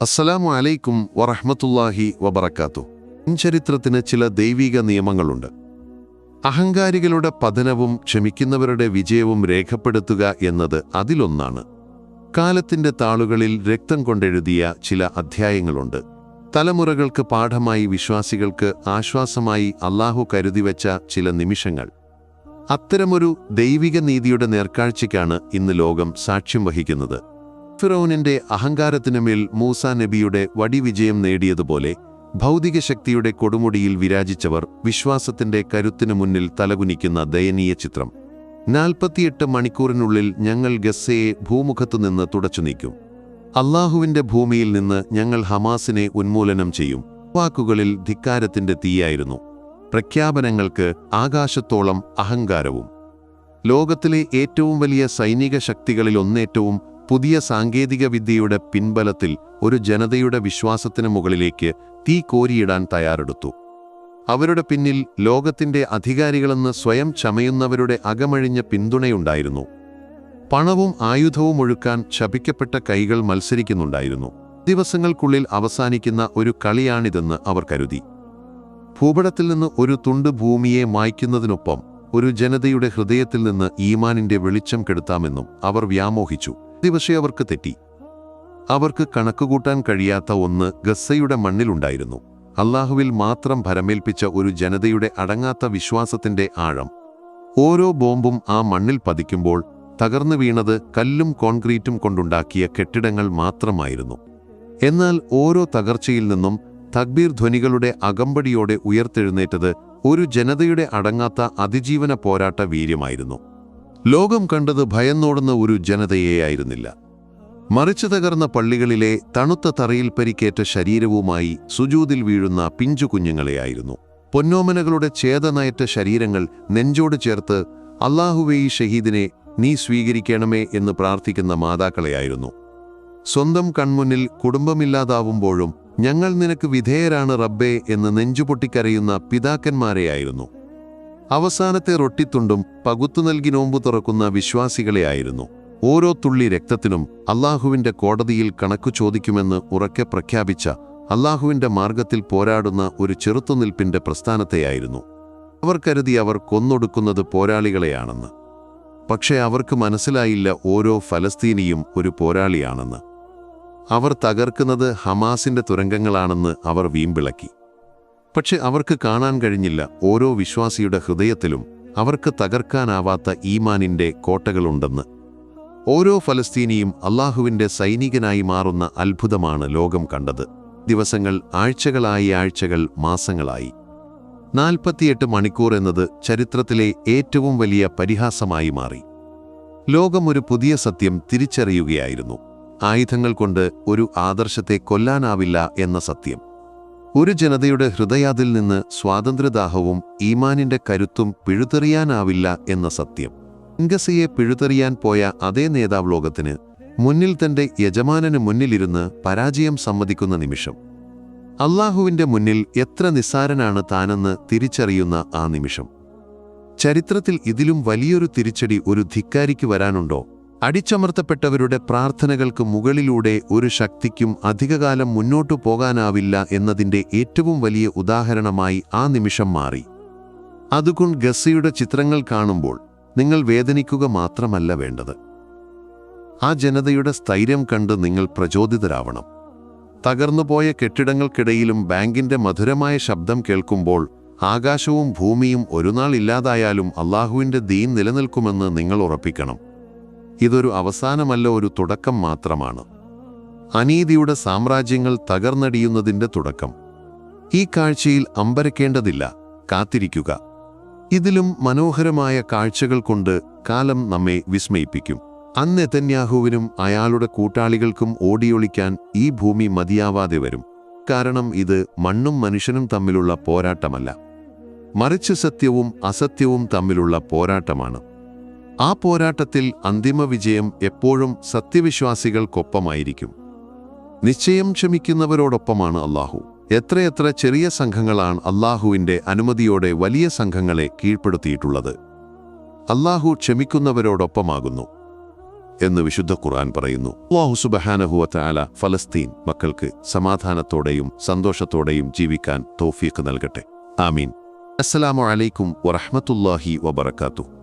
അസ്സലാമു അലൈക്കും വറഹ്മത്തുള്ളാഹി വബറകാതുഹു. ചരിത്രത്തിന് ചില ദൈവിക നിയമങ്ങളുണ്ട്. അഹങ്കാരികളുടെ പതനവും ക്ഷമിക്കുന്നവരുടെ വിജയവും രേഖപ്പെടുത്തുക എന്നത് അതിലൊന്നാണ്. കാലത്തിന്റെ താളുകളിൽ രക്തം കൊണ്ടെഴുതിയ ചില അധ്യായങ്ങളുണ്ട്. തലമുറകൾക്ക് പാഠമായി, വിശ്വാസികൾക്ക് ആശ്വാസമായി അല്ലാഹു കരുതിവെച്ച ചില നിമിഷങ്ങൾ. അത്തരമൊരു ദൈവിക നീതിയുടെ നേർക്കാഴ്ചയ്ക്കാണ് ഇന്ന് ലോകം സാക്ഷ്യം വഹിക്കുന്നത്. ഫിറൗനിന്റെ അഹങ്കാരത്തിനുമേൽ മൂസാ നബിയുടെ വടിവിജയം നേടിയതുപോലെ ഭൗതിക ശക്തിയുടെ കൊടുമുടിയിൽ വിരാജിച്ചവർ വിശ്വാസത്തിന്റെ കരുത്തിനു മുന്നിൽ തലകുനിക്കുന്ന ദയനീയ ചിത്രം. 48 മണിക്കൂറിനുള്ളിൽ ഞങ്ങൾ ഗസ്സയെ ഭൂമുഖത്തുനിന്ന് തുടച്ചു നീക്കും. അല്ലാഹുവിന്റെ ഭൂമിയിൽ നിന്ന് ഞങ്ങൾ ഹമാസിനെ ഉന്മൂലനം ചെയ്യും. വാക്കുകളിൽ ധിക്കാരത്തിന്റെ തീയായിരുന്നു. പ്രഖ്യാപനങ്ങൾക്ക് ആകാശത്തോളം അഹങ്കാരവും. ലോകത്തിലെ ഏറ്റവും വലിയ സൈനിക ശക്തികളിലൊന്നേറ്റവും പുതിയ സാങ്കേതിക വിദ്യയുടെ പിൻബലത്തിൽ ഒരു ജനതയുടെ വിശ്വാസത്തിന് മുകളിലേക്ക് തീ കോരിയിടാൻ തയ്യാറെടുത്തു. അവരുടെ പിന്നിൽ ലോകത്തിന്റെ അധികാരികളെന്ന് സ്വയം ചമയുന്നവരുടെ അകമഴിഞ്ഞ പിന്തുണയുണ്ടായിരുന്നു. പണവും ആയുധവും ഒഴുക്കാൻ ശപിക്കപ്പെട്ട കൈകൾ മത്സരിക്കുന്നുണ്ടായിരുന്നു. ദിവസങ്ങൾക്കുള്ളിൽ അവസാനിക്കുന്ന ഒരു കളിയാണിതെന്ന് അവർ കരുതി. ഭൂപടത്തിൽ നിന്ന് ഒരു തുണ്ട് ഭൂമിയെ മായ്ക്കുന്നതിനൊപ്പം ഒരു ജനതയുടെ ഹൃദയത്തിൽ നിന്ന് ഈമാനിന്റെ വെളിച്ചം കെടുത്താമെന്നും അവർ വ്യാമോഹിച്ചു. പക്ഷേ അവർക്ക് തെറ്റി. അവർക്ക് കണക്കുകൂട്ടാൻ കഴിയാത്ത ഒന്ന് ഗസ്സയുടെ മണ്ണിലുണ്ടായിരുന്നു. അല്ലാഹുവിൽ മാത്രം ഭരമേൽപ്പിച്ച ഒരു ജനതയുടെ അടങ്ങാത്ത വിശ്വാസത്തിന്റെ ആഴം. ഓരോ ബോംബും ആ മണ്ണിൽ പതിക്കുമ്പോൾ തകർന്നു വീണത് കല്ലും കോൺക്രീറ്റും കൊണ്ടുണ്ടാക്കിയ കെട്ടിടങ്ങൾ മാത്രമായിരുന്നു. എന്നാൽ ഓരോ തകർച്ചയിൽ നിന്നും തക്ബീർ ധ്വനികളുടെ അകമ്പടിയോടെ ഉയർത്തെഴുന്നേറ്റത് ഒരു ജനതയുടെ അടങ്ങാത്ത അതിജീവന പോരാട്ട വീര്യമായിരുന്നു. ലോകം കണ്ടത് ഭയന്നോടുന്ന ഒരു ജനതയെയായിരുന്നില്ല, മറിച്ച് തകർന്ന പള്ളികളിലെ തണുത്ത തറയിൽ പരിക്കേറ്റ ശരീരവുമായി സുജൂദിൽ വീഴുന്ന പിഞ്ചു കുഞ്ഞുങ്ങളെയായിരുന്നു. പൊന്നോമനകളുടെ ഛേദനയറ്റ ശരീരങ്ങൾ നെഞ്ചോട് ചേർത്ത് അല്ലാഹുവേ, ഈ ഷഹീദിനെ നീ സ്വീകരിക്കണമേ എന്ന് പ്രാർത്ഥിക്കുന്ന മാതാക്കളെയായിരുന്നു. സ്വന്തം കൺമുന്നിൽ കുടുംബമില്ലാതാവുമ്പോഴും ഞങ്ങൾ നിനക്ക് വിധേയരാണ് റബ്ബേ എന്ന് നെഞ്ചുപൊട്ടിക്കരയുന്ന പിതാക്കന്മാരെയായിരുന്നു. അവസാനത്തെ റൊട്ടിത്തുണ്ടും പകുത്തു നൽകി നോമ്പു തുറക്കുന്ന വിശ്വാസികളെയായിരുന്നു. ഓരോ തുള്ളി രക്തത്തിനും അല്ലാഹുവിന്റെ കോടതിയിൽ കണക്കു ചോദിക്കുമെന്ന് ഉറക്കെ പ്രഖ്യാപിച്ച, അല്ലാഹുവിന്റെ മാർഗത്തിൽ പോരാടുന്ന ഒരു ചെറുത്തുനിൽപ്പിന്റെ പ്രസ്ഥാനത്തെയായിരുന്നു. അവർ കരുതി അവർ കൊന്നൊടുക്കുന്നത് പോരാളികളെയാണെന്ന്. പക്ഷേ അവർക്ക് മനസ്സിലായില്ല, ഓരോ ഫലസ്തീനിയും ഒരു പോരാളിയാണെന്ന്. അവർ തകർക്കുന്നത് ഹമാസിന്റെ തുരങ്കങ്ങളാണെന്ന് അവർ വീമ്പിളക്കി. പക്ഷെ അവർക്ക് കാണാൻ കഴിഞ്ഞില്ല, ഓരോ വിശ്വാസിയുടെ ഹൃദയത്തിലും അവർക്ക് തകർക്കാനാവാത്ത ഈമാനിന്റെ കോട്ടകളുണ്ടെന്ന്. ഓരോ ഫലസ്തീനിയും അല്ലാഹുവിന്റെ സൈനികനായി മാറുന്ന അത്ഭുതമാണ് ലോകം കണ്ടത്. ദിവസങ്ങൾ ആഴ്ചകളായി, ആഴ്ചകൾ മാസങ്ങളായി. 48 മണിക്കൂർ എന്നത് ചരിത്രത്തിലെ ഏറ്റവും വലിയ പരിഹാസമായി മാറി. ലോകം ഒരു പുതിയ സത്യം തിരിച്ചറിയുകയായിരുന്നു. ആയുധങ്ങൾ കൊണ്ട് ഒരു ആദർശത്തെ കൊല്ലാനാവില്ല എന്ന സത്യം. ഒരു ജനതയുടെ ഹൃദയാതിൽ നിന്ന് സ്വാതന്ത്ര്യദാഹവും ഈമാനിന്റെ കരുത്തും പിഴുതെറിയാനാവില്ല എന്ന സത്യം. ഗസ്സയെ പിഴുതെറിയാൻ പോയ അതേ നേതാവ് ലോകത്തിന് മുന്നിൽ തന്റെ യജമാനന് മുന്നിലിരുന്ന് പരാജയം സമ്മതിക്കുന്ന നിമിഷം. അല്ലാഹുവിന്റെ മുന്നിൽ എത്ര നിസ്സാരനാണ് താനെന്ന് തിരിച്ചറിയുന്ന ആ നിമിഷം. ചരിത്രത്തിൽ ഇതിലും വലിയൊരു തിരിച്ചടി ഒരു ധിക്കാരിക്ക് വരാനുണ്ടോ? അടിച്ചമർത്തപ്പെട്ടവരുടെ പ്രാർത്ഥനകൾക്ക് മുകളിലൂടെ ഒരു ശക്തിക്കും അധികകാലം മുന്നോട്ടു പോകാനാവില്ല എന്നതിൻ്റെ ഏറ്റവും വലിയ ഉദാഹരണമായി ആ നിമിഷം മാറി. അതുകൊണ്ട് ഗസ്സയുടെ ചിത്രങ്ങൾ കാണുമ്പോൾ നിങ്ങൾ വേദനിക്കുക മാത്രമല്ല വേണ്ടത്. ആ ജനതയുടെ സ്ഥൈര്യം കണ്ട് നിങ്ങൾ പ്രചോദിതരാവണം. തകർന്നുപോയ കെട്ടിടങ്ങൾക്കിടയിലും ബാങ്കിന്റെ മധുരമായ ശബ്ദം കേൾക്കുമ്പോൾ ആകാശവും ഭൂമിയും ഒരുനാൾ ഇല്ലാതായാലും അല്ലാഹുവിന്റെ ദീൻ നിലനിൽക്കുമെന്ന് നിങ്ങൾ ഉറപ്പിക്കണം. ഇതൊരു അവസാനമല്ല, ഒരു തുടക്കം മാത്രമാണ്. അനീതിയുടെ സാമ്രാജ്യങ്ങൾ തകർന്നടിയുന്നതിൻ്റെ തുടക്കം. ഈ കാഴ്ചയിൽ അമ്പരക്കേണ്ടതില്ല, കാത്തിരിക്കുക. ഇതിലും മനോഹരമായ കാഴ്ചകൾ കൊണ്ട് കാലം നമ്മെ വിസ്മയിപ്പിക്കും. അന്ന് നെതന്യാഹുവിനും അയാളുടെ കൂട്ടാളികൾക്കും ഓടിയൊളിക്കാൻ ഈ ഭൂമി മതിയാവാതെ വരും. കാരണം ഇത് മണ്ണും മനുഷ്യനും തമ്മിലുള്ള പോരാട്ടമല്ല, മറിച്ച് സത്യവും അസത്യവും തമ്മിലുള്ള പോരാട്ടമാണ്. ആ പോരാട്ടത്തിൽ അന്തിമ വിജയം എപ്പോഴും സത്യവിശ്വാസികൾക്കൊപ്പമായിരിക്കും. നിശ്ചയം ക്ഷമിക്കുന്നവരോടൊപ്പമാണ് അല്ലാഹു. എത്രയെത്ര ചെറിയ സംഘങ്ങളാണ് അല്ലാഹുവിന്റെ അനുമതിയോടെ വലിയ സംഘങ്ങളെ കീഴ്പ്പെടുത്തിയിട്ടുള്ളത്. അല്ലാഹു ക്ഷമിക്കുന്നവരോടൊപ്പമാകുന്നു. എന്ന് വിശുദ്ധ ഖുർആൻ പറയുന്നു. അല്ലാഹു സുബ്ഹാനഹു വ തആല ഫലസ്തീൻ മക്കൾക്ക് സമാധാനത്തോടെയും സന്തോഷത്തോടെയും ജീവിക്കാൻ തൗഫീഖ് നൽകട്ടെ. ആമീൻ. അസ്സലാമു അലൈക്കും വറഹ്മത്തുള്ളാഹി വബറകാതുഹു.